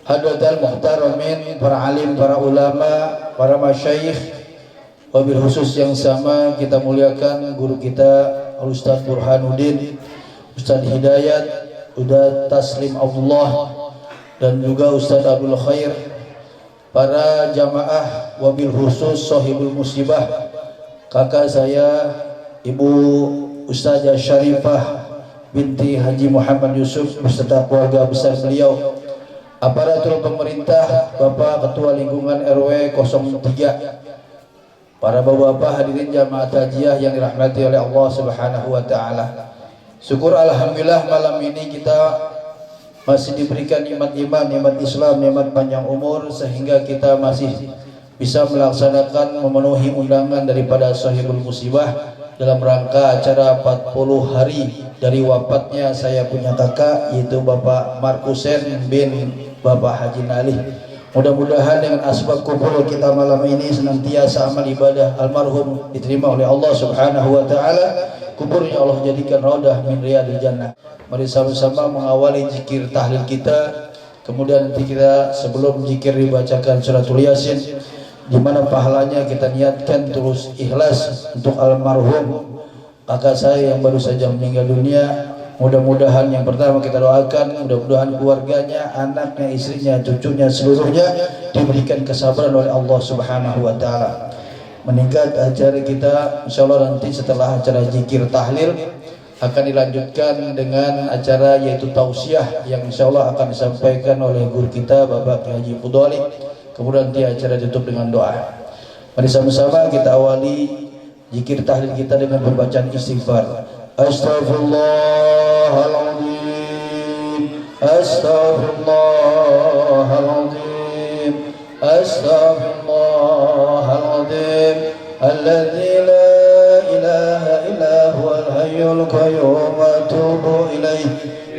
Hadatsal muhtaramin, para alim, para ulama, para masyayikh, wabil khusus yang sama kita muliakan guru kita Ustaz Burhanuddin, Ustaz Hidayat, Ustaz Taslim Abdullah, dan juga Ustaz Abdul Khair, para jamaah, wabil khusus sahibul musibah, kakak saya Ibu Ustazah Syarifah binti Haji Muhammad Yusuf beserta keluarga besar beliau, aparatur pemerintah, Bapak Ketua Lingkungan RW 03, para bapak-bapak hadirin jamaah takziah yang dirahmati oleh Allah Subhanahu wa taala. Syukur alhamdulillah malam ini kita masih diberikan nikmat iman, nikmat Islam, nikmat panjang umur sehingga kita masih bisa melaksanakan memenuhi undangan daripada Sahibul Musibah dalam rangka acara 40 hari dari wafatnya saya punya kakak yaitu Bapak Markusen bin Bapak Haji Nalih. Mudah-mudahan dengan asbab kubur kita malam ini senantiasa amal ibadah almarhum diterima oleh Allah Subhanahu wa taala. Kuburnya Allah jadikan raudah min riyadil jannah. Mari sama-sama mengawali zikir tahlil kita. Kemudian nanti kita sebelum zikir dibacakan suratul Yasin, di mana pahalanya kita niatkan terus ikhlas untuk almarhum kakak saya yang baru saja meninggal dunia. Mudah-mudahan yang pertama kita doakan, mudah-mudahan keluarganya, anaknya, istrinya, cucunya, seluruhnya diberikan kesabaran oleh Allah Subhanahu wa taala. Meningkat acara kita insyaallah nanti setelah acara zikir tahlil akan dilanjutkan dengan acara yaitu tausiah yang insyaallah akan disampaikan oleh guru kita Bapak Haji Fudhali. Kemudian nanti acara ditutup dengan doa. Mari sama-sama kita awali zikir tahlil kita dengan pembacaan istighfar. Astaghfirullahaladzim, astaghfirullahaladzim, astaghfirullahaladzim, alladzi la ilaha illa huwal hayyul qayyum wa atubu ilaih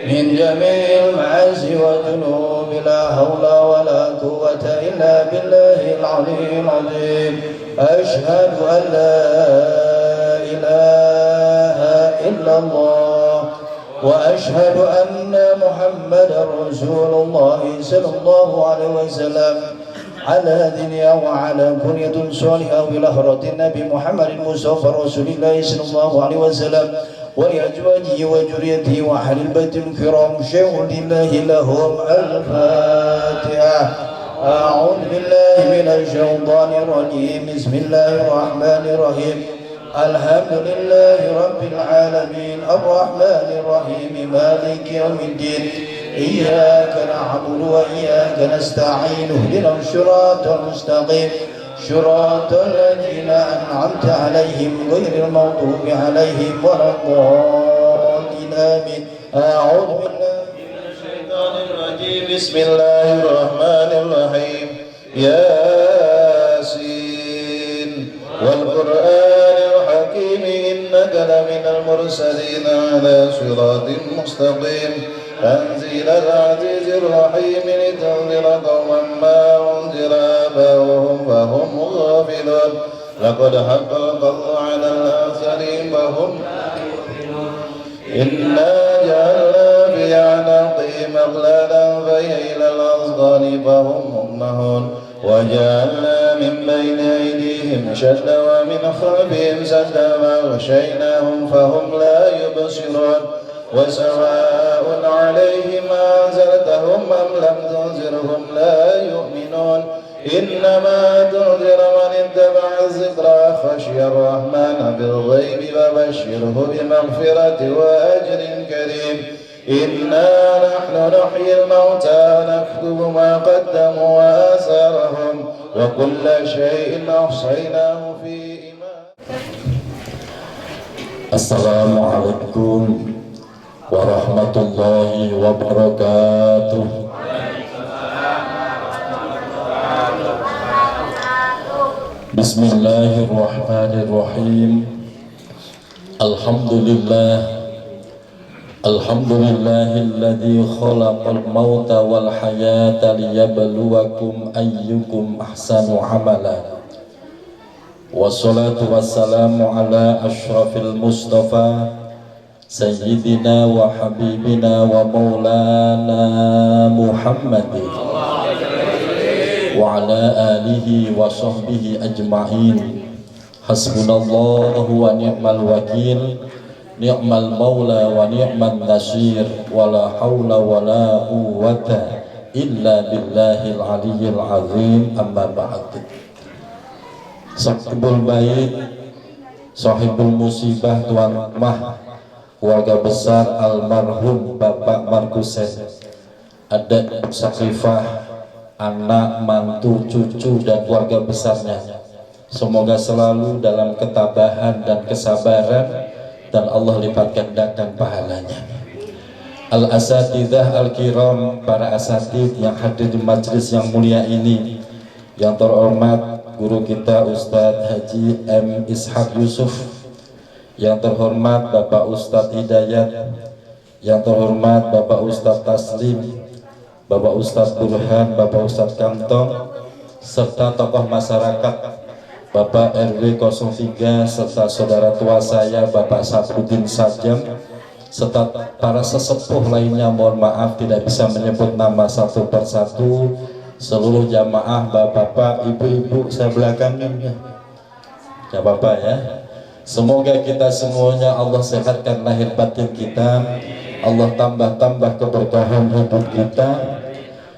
min jami'il ma'asi wa dhunubi la hawla wa la quwwata illa billahil aliyyil azim. Ashhadu an la ilaha illallah wa ashhadu anna Muhammadar Rasulullah sallallahu alaihi wasallam ala dunya wa ala kunyatin salihah ila haratin Nabi Muhammadin Mustafa Rasulillah sallallahu alaihi wasallam wa azwajihi wa dzurriyyatihi wa ahlil baitil kiram syai'un lillahi lahum al-Fatihah. A'udzu billahi minasy syaithanir rajim. Bismillahirrahmanirrahim. Alhamdulillahi rabbil alamin arrahmanir rahim maliki yaumiddin iyyaka na'budu wa iyyaka nasta'in ihdinas siratal mustaqim siratal ladzina an'amta 'alaihim ghairil maghdubi 'alaihim waladdallin amin. A'udzu billahi minasy syaithanir rajim. Bismillahirrahmanirrahim. Yasin wal Qur'anil hakim innaka laminal mursalin ala siratin mustaqim tanzilal azizir rahim litunzira qauman ma unzira abahum fahum ghafilun laqad haqqal qawlu 'alal aktharihim fahum la yu'minun. Inna ja'alna fi a'naqihim aghlalan fahiya ilal azqani fahum muqmahun وجعلنا من بين أيديهم شدا ومن خلفهم سدا فأغشيناهم فهم لا يبصرون وسواء عليهم أنذرتهم أم لم تنذرهم لا يؤمنون إنما تنذر من اتبع الذكر وخشي الرحمن بالغيب فبشره بمغفرة وأجر كريم. إنا نحن نحيي الموتى ونكتب ما قدموا وآثارهم وكل شيء أحصيناه في إمام. السلام عليكم ورحمة الله وبركاته. Bismillahirrahmanirrahim. Alhamdulillahilladzi khalaqal mauta wal hayata liyabluwakum ayyukum ahsanu amala. Wassalatu wassalamu ala asyrafil mustafa sayyidina wa habibina wa maulana Muhammadin wa ala alihi wa sahbihi ajma'in. Hasbunallahu wa ni'mal wakil, ni'mal maula wa ni'man nasir, wala hawla wala quwwata illa billahil aliyyil azim. Amma ba'd. Sahibul bait, sahibul musibah, tuan rumah, keluarga besar almarhum Bapak Markusen, adat Sakifah, anak, mantu, cucu dan keluarga besarnya, semoga selalu dalam ketabahan dan kesabaran dan Allah lipat gandakan pahalanya. Al-asatidzah al-kiram, para asatidz yang hadir di majelis yang mulia ini, yang terhormat guru kita Ustadz Haji M. Ishaq Yusuf, yang terhormat Bapak Ustadz Hidayat, yang terhormat Bapak Ustadz Taslim, Bapak Ustadz Burhan, Bapak Ustadz Kantong, serta tokoh masyarakat, Bapak RW 03, serta saudara tua saya Bapak Sabudin Sajam, serta para sesepuh lainnya. Mohon maaf tidak bisa menyebut nama satu persatu. Seluruh jamaah, bapak-bapak, ibu-ibu, saya belakangin ya, gak apa-apa ya. Semoga kita semuanya Allah sehatkan lahir batin kita, Allah tambah-tambah keberkahan hidup kita,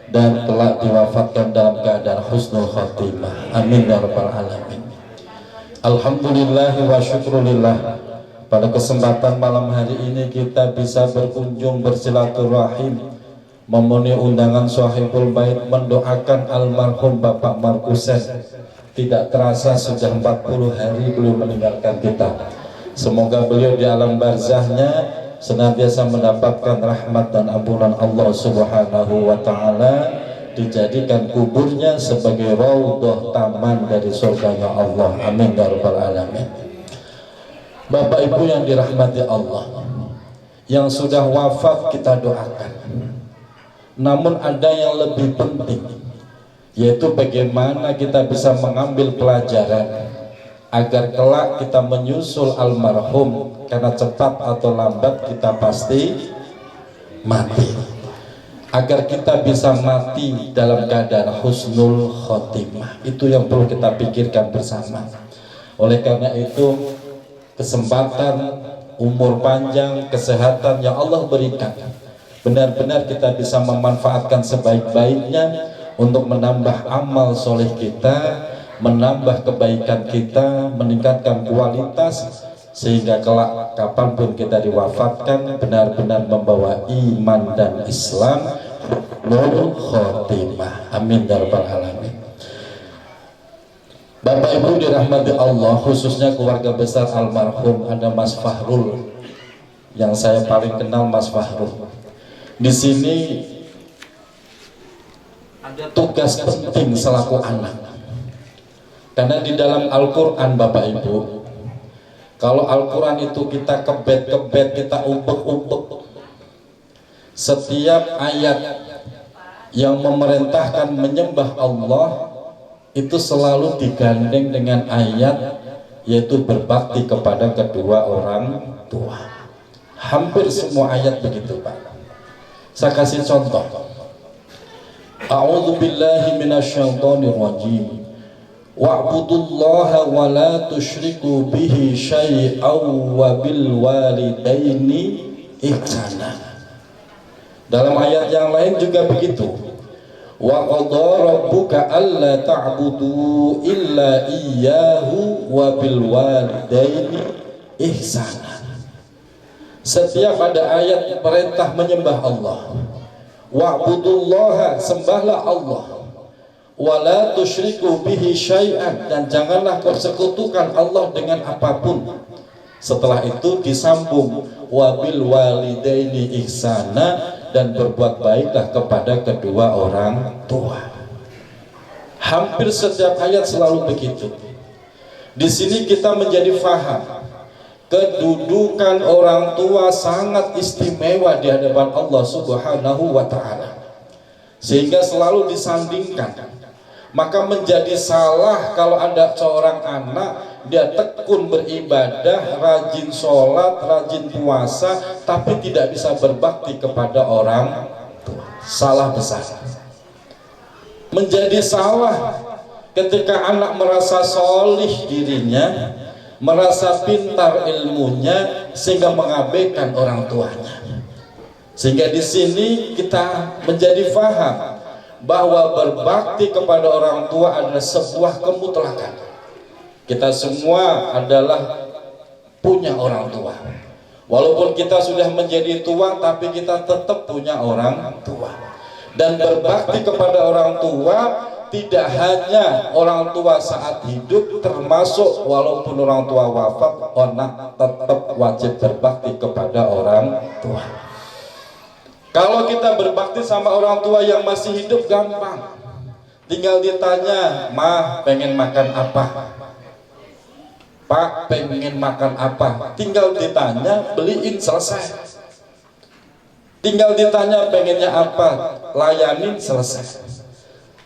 dan kelak diwafatkan dalam keadaan husnul khotimah. Amin ya rabbal alamin. Alhamdulillah wa syukrulillah, pada kesempatan malam hari ini kita bisa berkunjung bersilaturahim, memenuhi undangan sahibul bait, mendoakan almarhum Bapak Markusen. Tidak terasa sudah 40 hari beliau meninggalkan kita. Semoga beliau di alam barzahnya senantiasa mendapatkan rahmat dan ampunan Allah Subhanahu wa ta'ala, dijadikan kuburnya sebagai raudhah taman dari surganya Allah. Amin ya rabbal alamin. Bapak Ibu yang dirahmati Allah, yang sudah wafat kita doakan. Namun ada yang lebih penting, yaitu bagaimana kita bisa mengambil pelajaran agar kelak kita menyusul almarhum, karena cepat atau lambat kita pasti mati. Agar kita bisa mati dalam keadaan husnul khotimah, itu yang perlu kita pikirkan bersama. Oleh karena itu, kesempatan, umur panjang, kesehatan yang Allah berikan, benar-benar kita bisa memanfaatkan sebaik-baiknya untuk menambah amal soleh kita, menambah kebaikan kita, meningkatkan kualitas, sehingga kelak kapanpun kita diwafatkan benar-benar membawa iman dan Islam nurul khotimah. Amin ya rabbal alamin. Bapak Ibu dirahmati Allah, khususnya keluarga besar almarhum, ada Mas Fahrul, yang saya paling kenal Mas Fahrul. Di sini ada tugas penting selaku anak, karena di dalam Al-Quran Bapak Ibu, kalau Al-Quran itu kita kebet-kebet, kita umpek-umpek, setiap ayat yang memerintahkan menyembah Allah itu selalu digandeng dengan ayat yaitu berbakti kepada kedua orang tua. Hampir semua ayat begitu Pak. Saya kasih contoh. A'udzu billahi minasyaitonir rajim. Wa'budullaha wa la tusyriku bihi syai'aw wa bil walidaini ihsana. Dalam ayat yang lain juga begitu. Wa qadha rabbuka alla ta'budu illa iyyahu wa bil walidaini ihsana. Setiap ada ayat perintah menyembah Allah. Wa'budullaha, sembahlah Allah. Wala tusyriku bihi syai'an, dan janganlah kau sekutukan Allah dengan apapun. Setelah itu disambung wabil walidaini ihsana, dan berbuat baiklah kepada kedua orang tua. Hampir setiap ayat selalu begitu. Di sini kita menjadi faham kedudukan orang tua sangat istimewa di hadapan Allah Subhanahu wa Ta'ala, sehingga selalu disandingkan. Maka menjadi salah kalau ada seorang anak dia tekun beribadah, rajin sholat, rajin puasa, tapi tidak bisa berbakti kepada orang tua. Salah besar. Menjadi salah ketika anak merasa solih dirinya, merasa pintar ilmunya, sehingga mengabaikan orang tuanya. Sehingga di sini kita menjadi faham bahwa berbakti kepada orang tua adalah sebuah kemutlakan. Kita semua adalah punya orang tua. Walaupun kita sudah menjadi tua, tapi kita tetap punya orang tua. Dan berbakti kepada orang tua tidak hanya orang tua saat hidup, termasuk walaupun orang tua wafat, anak tetap wajib berbakti kepada orang tua. Kalau kita berbakti sama orang tua yang masih hidup gampang, tinggal ditanya, "Mah, pengen makan apa? Pak, pengen makan apa?" Tinggal ditanya, beliin, selesai. Tinggal ditanya pengennya apa, layanin, selesai.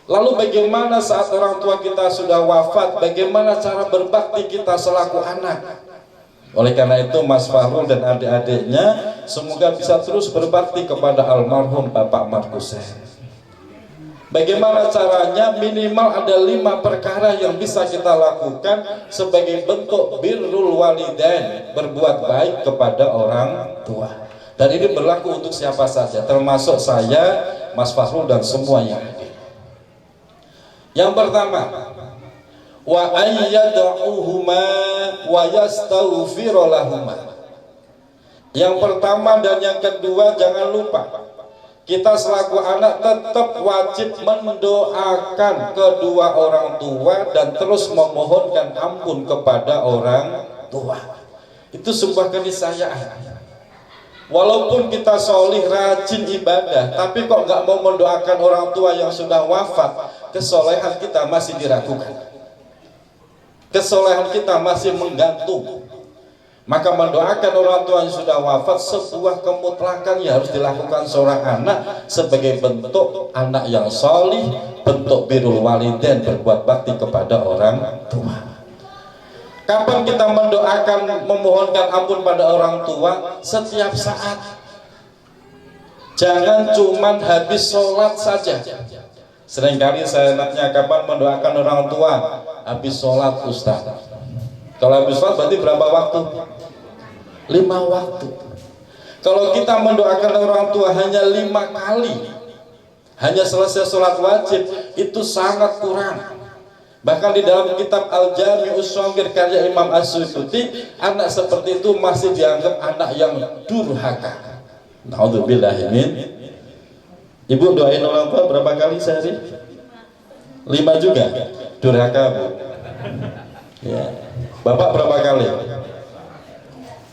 Lalu bagaimana saat orang tua kita sudah wafat? Bagaimana cara berbakti kita selaku anak? Oleh karena itu Mas Fahrul dan adik-adiknya semoga bisa terus berbakti kepada almarhum Bapak Markusen. Bagaimana caranya? Minimal ada 5 perkara yang bisa kita lakukan sebagai bentuk birrul walidain, berbuat baik kepada orang tua. Dan ini berlaku untuk siapa saja, termasuk saya, Mas Fahrul, dan semua yang hadir. Yang pertama, wa ayyad'uhuma wa yastaghfiru lahuma. Yang pertama dan yang kedua, jangan lupa kita selaku anak tetap wajib mendoakan kedua orang tua dan terus memohonkan ampun kepada orang tua. Itu sebuah keniscayaan. Walaupun kita solih, rajin ibadah, tapi kok nggak mau mendoakan orang tua yang sudah wafat, kesolehan kita masih diragukan. Kesolehan kita masih menggantung. Maka mendoakan orang tua yang sudah wafat sebuah kemutlakan yang harus dilakukan seorang anak sebagai bentuk anak yang solih, bentuk birrul walidain, berbuat bakti kepada orang tua. Kapan kita mendoakan, memohonkan ampun pada orang tua? Setiap saat. Jangan cuman habis sholat saja. Seringkali saya nanya, kapan mendoakan orang tua? Habis sholat, Ustaz. Kalau habis sholat berarti berapa waktu? 5 waktu. Kalau kita mendoakan orang tua hanya 5 kali, hanya selesai sholat wajib, itu sangat kurang. Bahkan di dalam kitab Al-Jami'us Shaghir karya Imam As-Suyuti, anak seperti itu masih dianggap anak yang durhaka. Naudzubillah min. Ibu doain orang tua berapa kali sehari? 5 juga. Durhaka, Bu. Ya. Bapak berapa kali?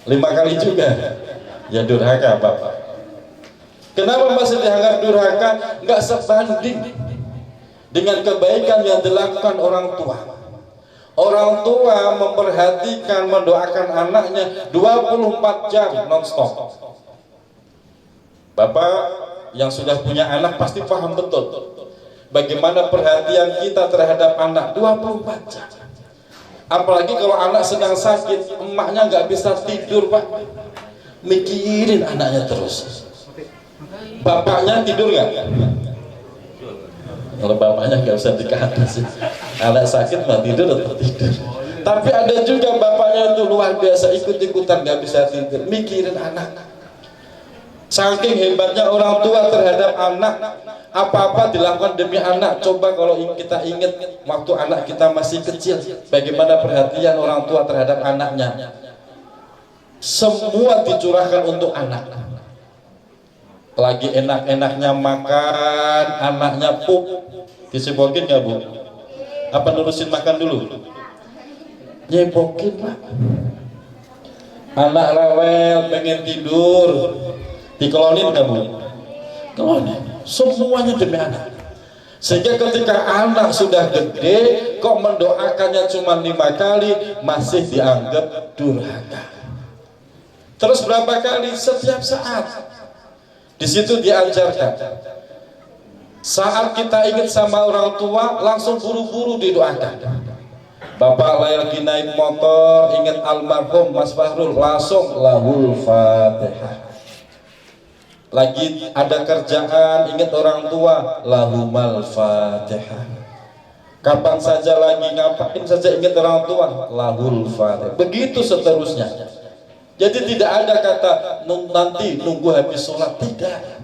5 kali juga. Ya durhaka, Bapak. Kenapa masih dianggap durhaka? Enggak sebanding dengan kebaikan yang dilakukan orang tua. Orang tua memperhatikan, mendoakan anaknya 24 jam non-stop. Bapak yang sudah punya anak pasti paham betul bagaimana perhatian kita terhadap anak 24 jam. Apalagi kalau anak sedang sakit, emaknya nggak bisa tidur, Pak, mikirin anaknya terus. Bapaknya tidur nggak? Kalau bapaknya nggak usah dikasih, anak sakit mah tidur atau tidur. Tapi ada juga bapaknya itu luar biasa, ikut-ikutan nggak bisa tidur, mikirin anak. Saking hebatnya orang tua terhadap anak, apa-apa dilakukan demi anak. Coba kalau kita ingat waktu anak kita masih kecil, bagaimana perhatian orang tua terhadap anaknya. Semua dicurahkan untuk anak. Lagi enak-enaknya makan, anaknya pup, disipokin nggak, Bu? Apa nurusin makan dulu? Nyepokin, Pak. Anak rewel pengen tidur, dikelonin nggak, Bu? Kelonin. Semuanya demi anak. Sehingga ketika anak sudah gede kok mendoakannya cuma 5 kali masih dianggap durhaka. Terus berapa kali? Setiap saat. Di situ diajarkan. Saat kita ingat sama orang tua langsung buru-buru didoakan. Bapak lagi naik motor ingat almarhum Mas Fahrul langsung lahul Fatihah. Lagi ada kerjaan ingat orang tua lahumal Fatihah. Kapan saja lagi ngapain saja ingat orang tua lahul Fatihah. Begitu seterusnya. Jadi tidak ada kata nanti nunggu habis sholat, tidak.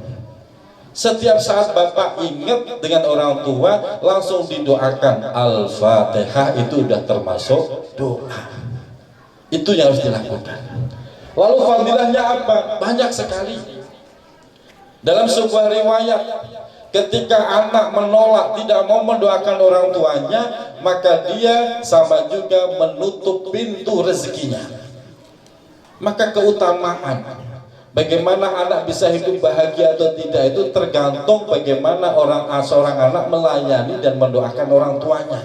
Setiap saat Bapak ingat dengan orang tua langsung didoakan Al-Fatihah, itu sudah termasuk doa. Itu yang harus dilakukan. Lalu fadilahnya apa? Banyak sekali. Dalam sebuah riwayat, ketika anak menolak tidak mau mendoakan orang tuanya, maka dia sama juga menutup pintu rezekinya. Maka keutamaan bagaimana anak bisa hidup bahagia atau tidak itu tergantung bagaimana seorang anak melayani dan mendoakan orang tuanya.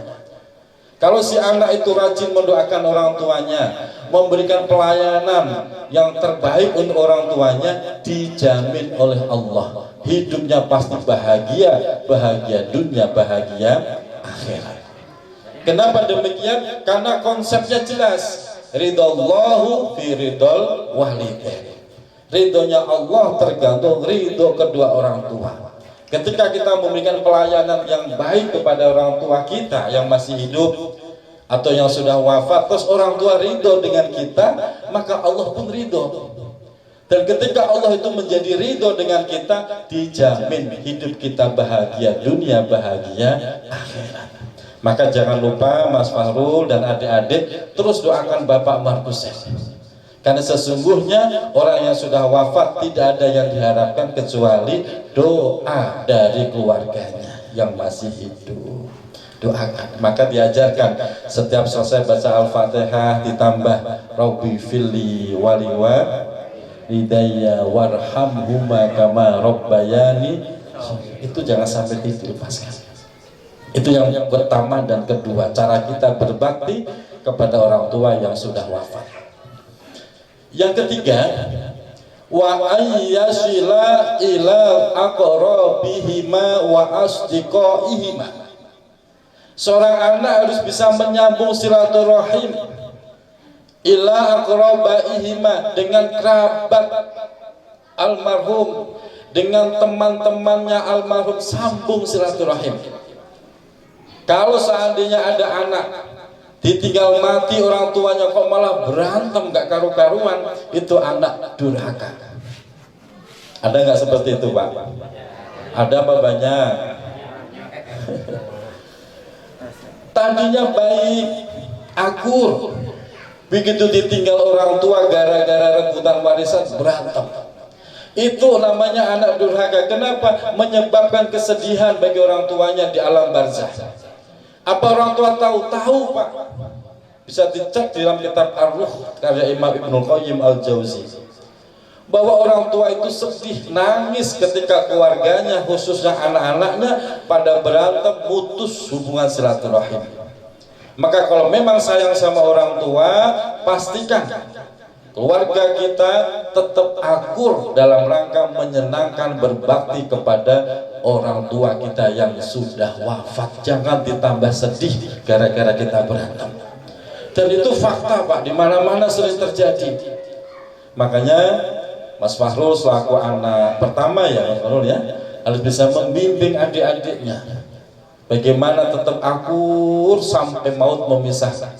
Kalau si anak itu rajin mendoakan orang tuanya, memberikan pelayanan yang terbaik untuk orang tuanya, dijamin oleh Allah hidupnya pasti bahagia, bahagia dunia, bahagia akhirat. Kenapa demikian? Karena konsepnya jelas, ridallahu fi ridal walidain. Ridhonya Allah tergantung ridho kedua orang tua. Ketika kita memberikan pelayanan yang baik kepada orang tua kita yang masih hidup atau yang sudah wafat, terus orang tua ridho dengan kita, maka Allah pun ridho. Dan ketika Allah itu menjadi ridho dengan kita, dijamin hidup kita bahagia dunia, bahagia akhirat. Maka jangan lupa Mas Fahrul dan adik-adik terus doakan Bapak Markusen. Karena sesungguhnya orang yang sudah wafat tidak ada yang diharapkan kecuali doa dari keluarganya yang masih hidup. Doakan. Maka diajarkan setiap selesai baca Al-Fatihah ditambah Rabbi fili waliwa ridaya warhamhuma kama rabbayani. Itu jangan sampai dilepaskan. Itu yang pertama. Dan kedua, cara kita berbakti kepada orang tua yang sudah wafat. Yang ketiga, wa ayyasila ila aqrabihima wa asdiqaihima. Seorang anak harus bisa menyambung silaturahim ila aqrabaihima, dengan kerabat almarhum, dengan teman-temannya almarhum, sambung silaturahim. Kalau seandainya ada anak ditinggal mati orang tuanya kok malah berantem gak karu-karuan, itu anak durhaka. Ada nggak seperti itu Pak? Ada apa banyak? Tadinya baik, akur, begitu ditinggal orang tua gara-gara rebutan warisan berantem. Itu namanya anak durhaka. Kenapa? Menyebabkan kesedihan bagi orang tuanya di alam barzah. Apa orang tua tahu? Tahu Pak. Bisa dicek di dalam kitab Ar-Ruh karya Imam Ibnul Qayyim Al-Jauzi, bahwa orang tua itu sedih, nangis ketika keluarganya, khususnya anak-anaknya pada berantem, putus hubungan silaturahim. Maka kalau memang sayang sama orang tua, pastikan keluarga kita tetap akur dalam rangka menyenangkan, berbakti kepada orang tua kita yang sudah wafat. Jangan ditambah sedih gara-gara kita berantem. Dan itu fakta Pak, di mana-mana sering terjadi. Makanya Mas Fahrul selaku anak pertama ya, Mas Fahrul ya, harus bisa membimbing adik-adiknya bagaimana tetap akur sampai maut memisahkan.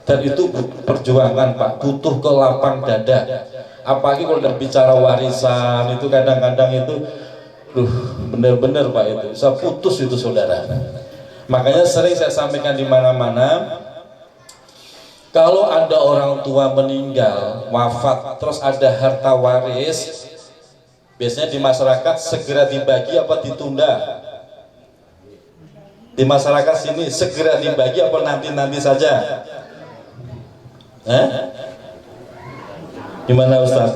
Dan itu perjuangan Pak, butuh kelapang dada. Apalagi kalau udah bicara warisan, itu kadang-kadang itu bener-bener Pak, itu bisa putus itu saudara. Makanya sering saya sampaikan di mana-mana, kalau ada orang tua meninggal, wafat, terus ada harta waris, biasanya di masyarakat segera dibagi apa ditunda? Di masyarakat sini segera dibagi apa nanti-nanti saja? Gimana Ustaz?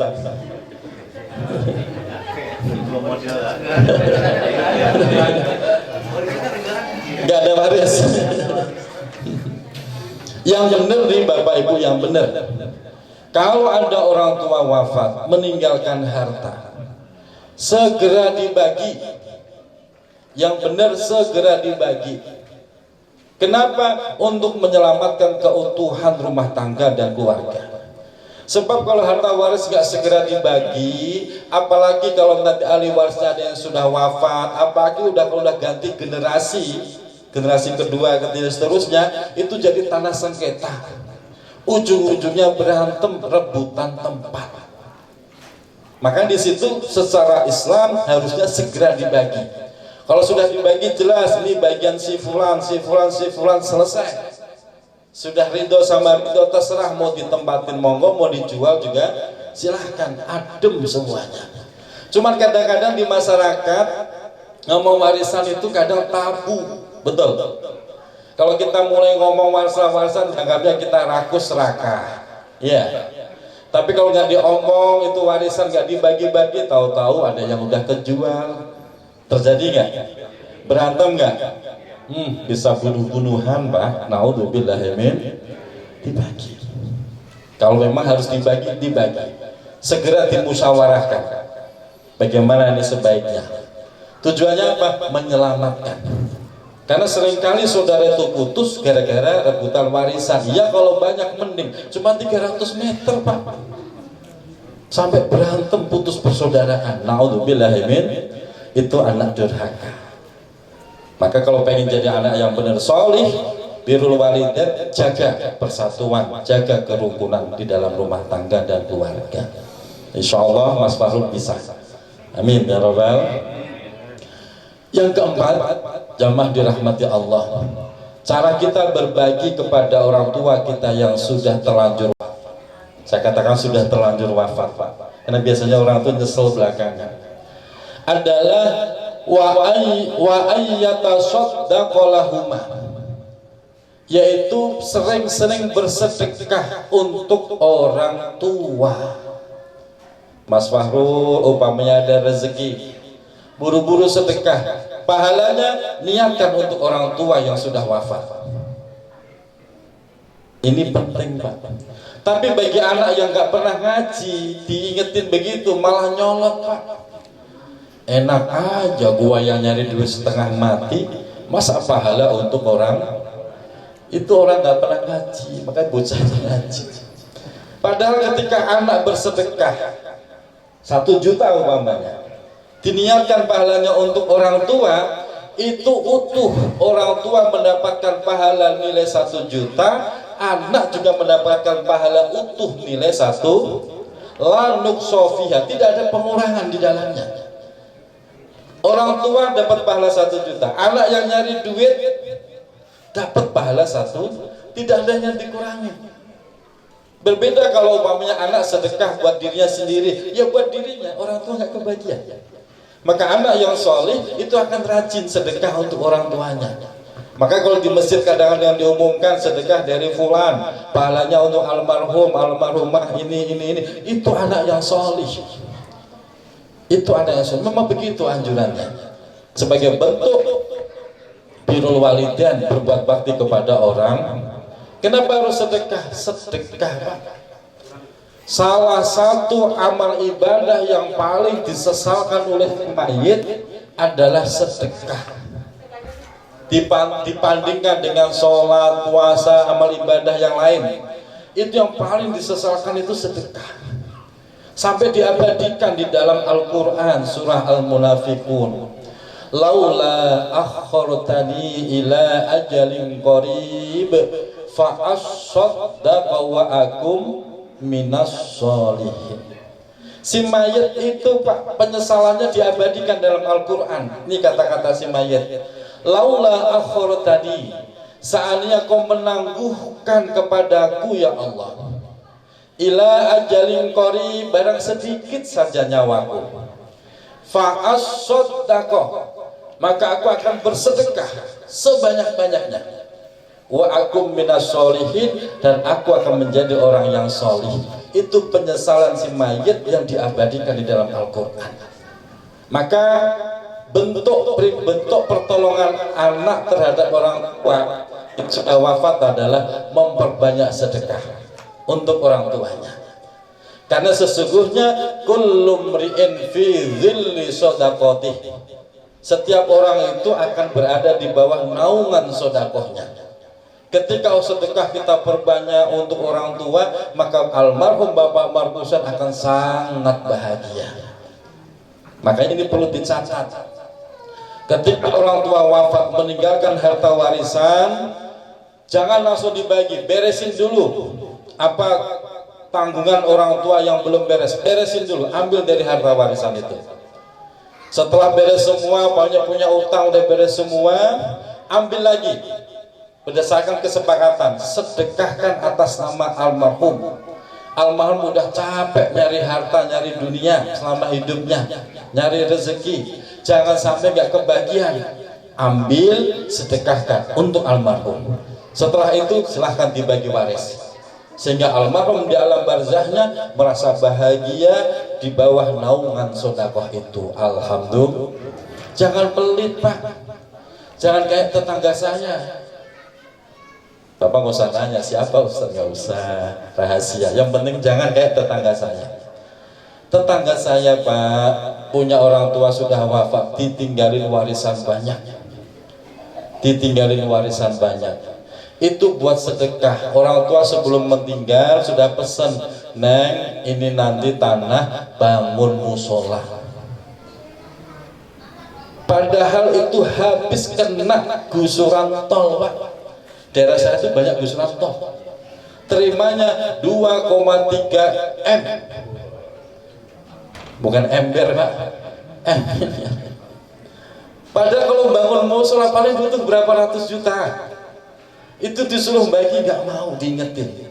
nggak ada waris. Yang benar nih Bapak Ibu, yang benar, kalau ada orang tua wafat meninggalkan harta, segera dibagi. Yang benar segera dibagi. Kenapa? Untuk menyelamatkan keutuhan rumah tangga dan keluarga. Sebab kalau harta waris nggak segera dibagi, apalagi kalau nanti ahli warisnya ada yang sudah wafat, apalagi kalau udah ganti generasi kedua, ketiga, seterusnya, itu jadi tanah sengketa. Ujung-ujungnya berantem, rebutan tempat. Maka di situ secara Islam harusnya segera dibagi. Kalau sudah dibagi jelas ini bagian si fulan, selesai. Sudah ridho sama ridho, terserah mau ditempatin monggo, mau dijual juga silahkan, adem semuanya. Cuman kadang-kadang di masyarakat ngomong warisan itu kadang tabu, betul. Kalau kita mulai ngomong warisan, anggapnya kita rakus serakah, ya. Tapi kalau nggak diomong itu warisan nggak dibagi-bagi, tahu-tahu ada yang udah kejual, terjadi nggak? Berantem nggak? Bisa bunuh-bunuhan Pak, naudzubillahi min, dibagi. Kalau memang harus dibagi, segera dimusyawarahkan bagaimana ini sebaiknya. Tujuannya apa? Menyelamatkan. Karena seringkali saudara itu putus gara-gara rebutan warisan. Ya kalau banyak mending, cuma 300 meter Pak, sampai berantem, putus persaudaraan, naudzubillahi min, itu anak durhaka. Maka kalau pengen jadi anak yang benar solih, birrul walidain, jaga persatuan, jaga kerukunan di dalam rumah tangga dan keluarga. Insya Allah Mas Fahrul bisa. Amin ya Rabbal. Yang keempat, jamaah dirahmati Allah, cara kita berbagi kepada orang tua kita yang sudah terlanjur, saya katakan sudah terlanjur wafat Pak, karena biasanya orang itu nyesel belakangan, adalah wa ayyatasaddaqalahuma, yaitu sering-sering bersedekah untuk orang tua. Mas Fahrul umpamanya ada rezeki, buru-buru sedekah, pahalanya niatkan untuk orang tua yang sudah wafat. Ini penting Pak. Tapi bagi anak yang gak pernah ngaji, diingetin begitu malah nyolot Pak. Enak aja gua yang nyari duit setengah mati, masa pahala untuk orang itu, orang gak pernah ngaji, makanya bocah ngaji. Padahal ketika anak bersedekah 1 juta umpamanya, diniatkan pahalanya untuk orang tua, itu utuh. Orang tua mendapatkan pahala nilai 1 juta, anak juga mendapatkan pahala utuh nilai 1, la nuqsofiha, tidak ada pengurangan di dalamnya. Orang tua dapat pahala 1 juta, anak yang nyari duit dapat pahala 1, tidak ada yang dikurangi. Berbeda kalau umpamanya anak sedekah buat dirinya sendiri, ya buat dirinya, orang tua nggak kebagian. Maka anak yang solih itu akan rajin sedekah untuk orang tuanya. Maka kalau di masjid kadang-kadang diumumkan sedekah dari fulan, pahalanya untuk almarhum, almarhumah ini, itu anak yang solih. Itu anak yang solih. Memang begitu anjurannya. Sebagai bentuk birrul walidain, berbuat bakti kepada orang. Kenapa harus sedekah? Sedekah Pak, salah satu amal ibadah yang paling disesalkan oleh mayit adalah sedekah. Dibandingkan dengan sholat, puasa, amal ibadah yang lain, itu yang paling disesalkan itu sedekah. Sampai diabadikan di dalam Al-Quran surah Al-Munafiqun, laula akhortani ila ajalin qarib fa'asaddaqa wa akum minas sholihin. Si mayit itu Pak, penyesalannya diabadikan dalam Al-Quran. Ini kata-kata si mayit, laula akhortani, seandainya kau menangguhkan kepadaku ya Allah, ila ajalin qarib, barang sedikit saja nyawaku, fa'asaddaqa, maka aku akan bersedekah sebanyak-banyaknya, wa akum minas sholihin, dan aku akan menjadi orang yang solih. Itu penyesalan si mayit yang diabadikan di dalam Al-Quran. Maka bentuk pertolongan anak terhadap orang tua yang sudah wafat adalah memperbanyak sedekah untuk orang tuanya. Karena sesungguhnya kullu mri'in fi dhilli shadaqatih. Setiap orang itu akan berada di bawah naungan sedekahnya. Ketika sedekah kita perbanyak untuk orang tua, maka almarhum Bapak Markusan akan sangat bahagia. Makanya ini perlu dicatat. Ketika orang tua wafat meninggalkan harta warisan, jangan langsung dibagi, beresin dulu apa tanggungan orang tua yang belum beresin dulu, ambil dari harta warisan itu. Setelah beres semua, banyak punya utang udah beres semua, ambil lagi berdasarkan kesepakatan, sedekahkan atas nama almarhum. Almarhum udah capek nyari harta, nyari dunia selama hidupnya, nyari rezeki, jangan sampai nggak kebagian. Ambil, sedekahkan untuk almarhum. Setelah itu silahkan dibagi waris, sehingga almarhum di alam barzahnya merasa bahagia di bawah naungan sedekah itu. Alhamdulillah. Jangan pelit Pak, jangan kayak tetangga saya. Bapak nggak usah nanya siapa Ustaz, nggak usah, rahasia. Yang penting jangan kayak tetangga saya. Tetangga saya Pak punya orang tua sudah wafat, ditinggalin warisan banyak. Ditinggalin warisan banyak. Itu buat sedekah. Orang tua sebelum meninggal sudah pesan, Neng, ini nanti tanah bangun musola. Padahal itu habis kena gusuran tol Pak. Daerah saya itu banyak gusuran tol. Terimanya 2,3 M. Bukan ember Pak, M. Padahal kalau bangun musola paling butuh berapa ratus juta. Itu disuruh bagi, nggak mau diingetin.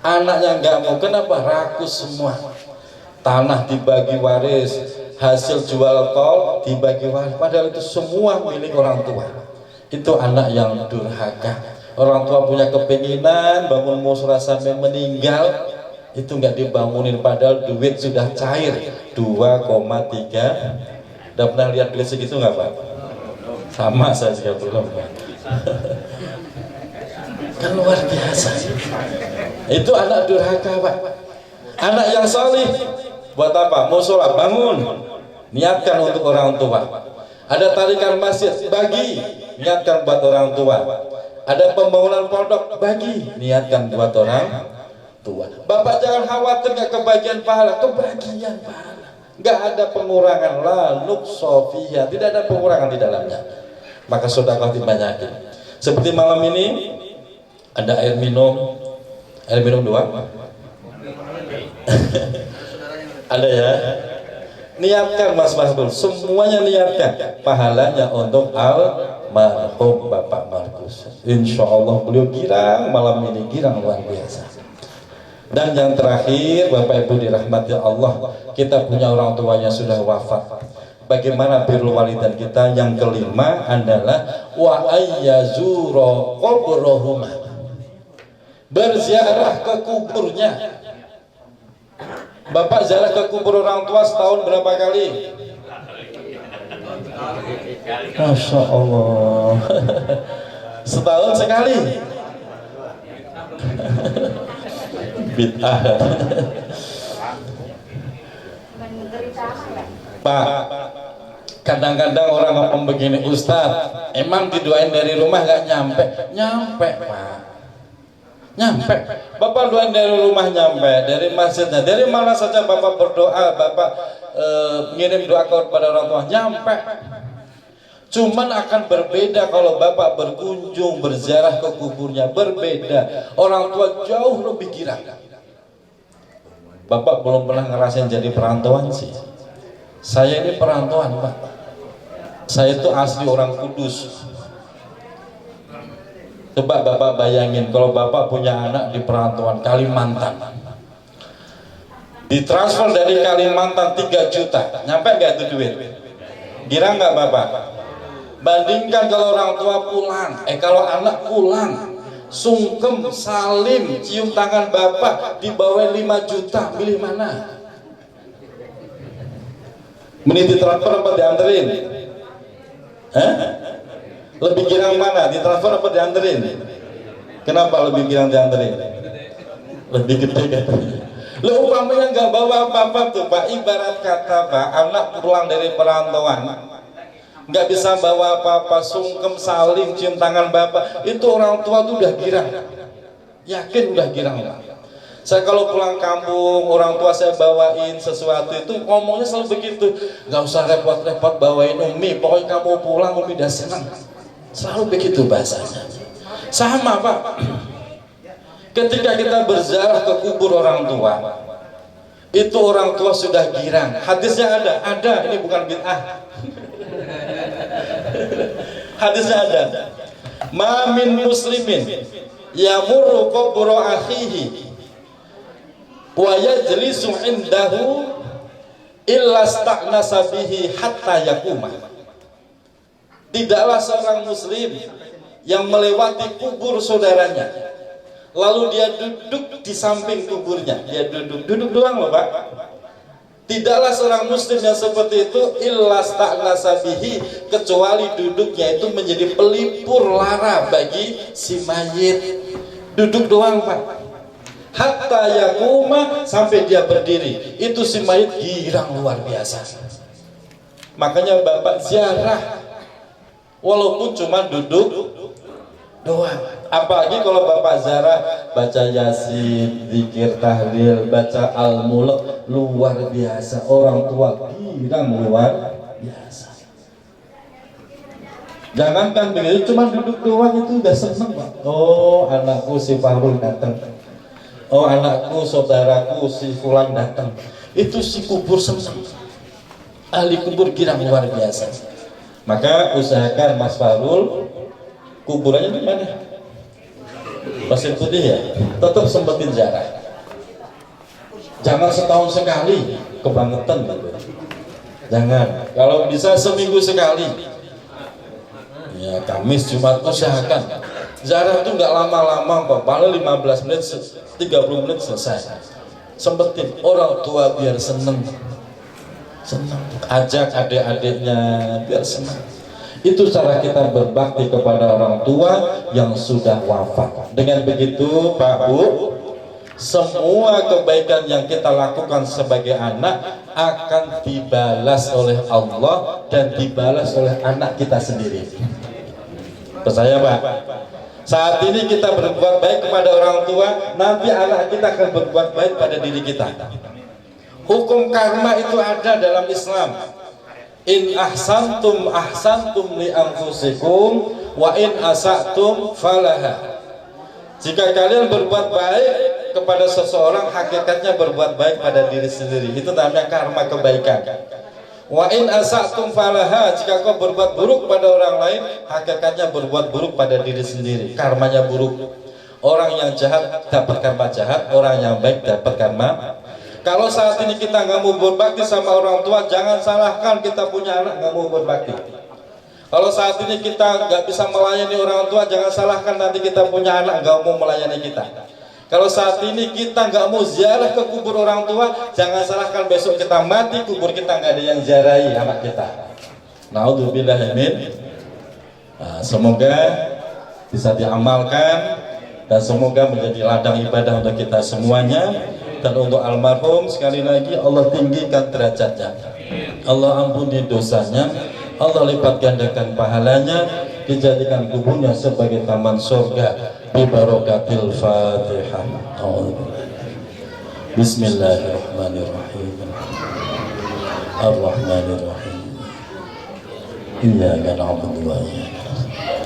Anaknya nggak mau, kenapa? Rakus semua. Tanah dibagi waris, hasil jual tol dibagi waris. Padahal itu semua milik orang tua. Itu anak yang durhaka. Orang tua punya kepinginan bangun musola sampai meninggal, itu nggak dibangunin, padahal duit sudah cair 2,3. Udah pernah lihat duit segitu nggak Pak? Sama saya juga belum. Kan luar biasa. Itu anak durhaka Pak. Anak yang salih buat apa? Musola bangun, niatkan untuk orang tua. Ada tarikan masjid, bagi, niatkan buat orang tua. Ada pembangunan pondok, bagi, niatkan buat orang tua. Bapak jangan khawatir nggak kebagian pahala, kebagian pahala. Nggak ada pengurangan, la nuqsofiyah, tidak ada pengurangan di dalamnya. Maka sedekah dibanyakin. Seperti malam ini ada air minum 2. Ada ya. Niatkan Mas Dul, semuanya niatkan pahalanya untuk almarhum Bapak Markus. Insya Allah beliau girang malam ini, girang luar biasa. Dan yang terakhir Bapak Ibu dirahmati Allah, kita punya orang tuanya sudah wafat. Bagaimana birrul walidain kita? Yang kelima adalah wa ayyazura qabrahuma, berziarah ke kuburnya. Bapak ziarah ke kubur orang tua setahun berapa kali? Masya Allah. Setahun sekali. Bid'ah. Pak, kadang-kadang orang ngomong begini, Ustadz, emang didoain dari rumah gak nyampe? Nyampe Pak, nyampe. Bapak doain dari rumah nyampe, dari masjidnya, dari mana saja Bapak berdoa, Bapak ngirim doa kepada orang tua, nyampe. Cuman akan berbeda kalau Bapak berkunjung, berziarah ke kuburnya, berbeda. Orang tua jauh lebih girang. Bapak belum pernah ngerasain jadi perantauan sih. Saya ini perantauan Pak. Saya itu asli orang Kudus. Coba Bapak bayangin kalau Bapak punya anak di perantauan Kalimantan, ditransfer dari Kalimantan 3 juta, nyampe nggak itu duit? Girang nggak Bapak? Bandingkan kalau orang tua pulang, kalau anak pulang, sungkem, salim, cium tangan Bapak, dibawa 5 juta, milih mana? Meniti transfer apa dianterin? Hah? Lebih girang mana? Ditransfer apa dianterin? Kenapa lebih girang dianterin? Lebih gede katanya. Lo umpamanya nggak bawa apa-apa tuh Pak, ibarat kata Pak, anak pulang dari perantauan nggak bisa bawa apa-apa, sungkem, saling, cium tangan bapak, itu orang tua tuh udah girang, yakin udah girang ya. Saya kalau pulang kampung, orang tua saya bawain sesuatu itu ngomongnya selalu begitu, nggak usah repot-repot bawain Umi, pokoknya kamu pulang Umi udah senang, selalu begitu bahasanya. Sama Pak, ketika kita berziarah ke kubur orang tua, itu orang tua sudah girang. Hadisnya ada, ini bukan bid'ah. Hadisnya ada. Ma min muslimin yamurru qabra akhihi wa yajlisu indahu illa sta'nasa bihi hatta yakuma. Tidaklah seorang muslim yang melewati kubur saudaranya lalu dia duduk di samping kuburnya, dia duduk doang loh Pak. Tidaklah seorang muslim yang seperti itu illa sta'nasa bihi, kecuali duduknya itu menjadi pelipur lara bagi si mayit. Duduk doang Pak. Hatta yakuma, sampai dia berdiri, itu si mayit girang luar biasa. Makanya Bapak ziarah walaupun cuma duduk doang. Apalagi kalau Bapak ziarah baca Yasin, zikir tahlil, baca Al-Mulk, luar biasa. Orang tua girang luar biasa. Jangankan begitu, cuma duduk doang itu udah seneng Pak. Oh, anakku si Fahrul datang. Oh, anakku, saudaraku si Fulan datang. Itu si kubur seneng. Ahli kubur girang luar biasa. Maka usahakan Mas Fahrul, kuburannya di mana? Pasir Putih ya, tetap sempetin ziarah. Jangan setahun sekali, kebangetan gitu. Jangan, kalau bisa seminggu sekali. Ya, Kamis, Jumat usahakan. Ziarah itu nggak lama-lama kok, paling 15 menit, 30 menit selesai. Sempetin, orang tua biar seneng. Ajak adik-adiknya biar seneng. Itu cara kita berbakti kepada orang tua yang sudah wafat. Dengan begitu Pak Bu, semua kebaikan yang kita lakukan sebagai anak akan dibalas oleh Allah dan dibalas oleh anak kita sendiri. Percaya Pak? Saat ini kita berbuat baik kepada orang tua, nanti anak kita akan berbuat baik pada diri kita. Hukum karma itu ada dalam Islam. In ahsantum ahsantum li anfusikum wa in asatum falaha. Jika kalian berbuat baik kepada seseorang, hakikatnya berbuat baik pada diri sendiri. Itu namanya karma kebaikan. Wa in asatum falaha, jika kau berbuat buruk pada orang lain, hakikatnya berbuat buruk pada diri sendiri. Karmanya buruk. Orang yang jahat dapat karma jahat, orang yang baik dapat karma. Kalau saat ini kita nggak mau berbakti sama orang tua, jangan salahkan kita punya anak nggak mau berbakti. Kalau saat ini kita nggak bisa melayani orang tua, jangan salahkan nanti kita punya anak nggak mau melayani kita. Kalau saat ini kita nggak mau ziarah ke kubur orang tua, jangan salahkan besok kita mati, kubur kita nggak ada yang ziarahi anak kita. Naudzubillah min. Nah, semoga bisa diamalkan dan semoga menjadi ladang ibadah untuk kita semuanya. Dan untuk almarhum sekali lagi Allah tinggikan derajatnya, Allah ampuni dosanya, Allah lipat gandakan pahalanya, dijadikan kuburnya sebagai taman surga bi barokatil Fatihah. Bismillahirrahmanirrahim. Ar-Rahmanirrahim. Iyyaka na'budu wa iyyaka nasta'in.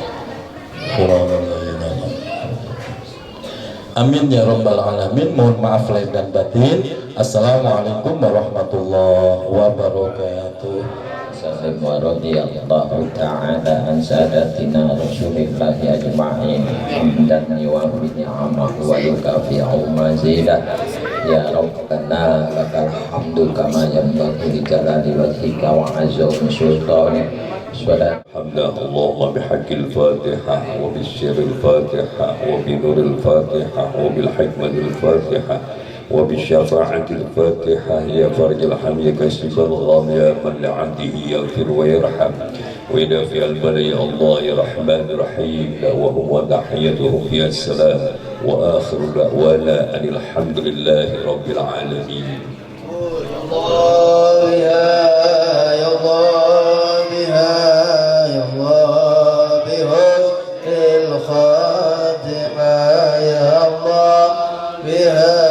Amin ya rabbal alamin. Mohon maaf lahir dan batin. Assalamualaikum warahmatullahi wabarakatuh. Sallim wa radiyallahu ta'ala an sadatina rasulillahi ajma'in hamdan yuwafi ni'amahu wa yukafi'u mazidah. Ya Rabbana lakal hamdu kama yanbaghi li jalali wajhika wa 'azimi sultanik. الحمد الله بحق الفاتحة وبالسر الفاتحة وبنور الفاتحة وبالحكمة الفاتحة وبالشفاعة الفاتحة يا فرج الحم يا كشف الغم يا من لعبده يغفر ويرحم ودافع البلاء يا الله يا رحمن رحيم وهم وتحيتهم فيها السلام وآخر دعوانا أن الحمد لله رب العالمين. الله يا الله بها يا الله بحسن الخاتمة يا الله بها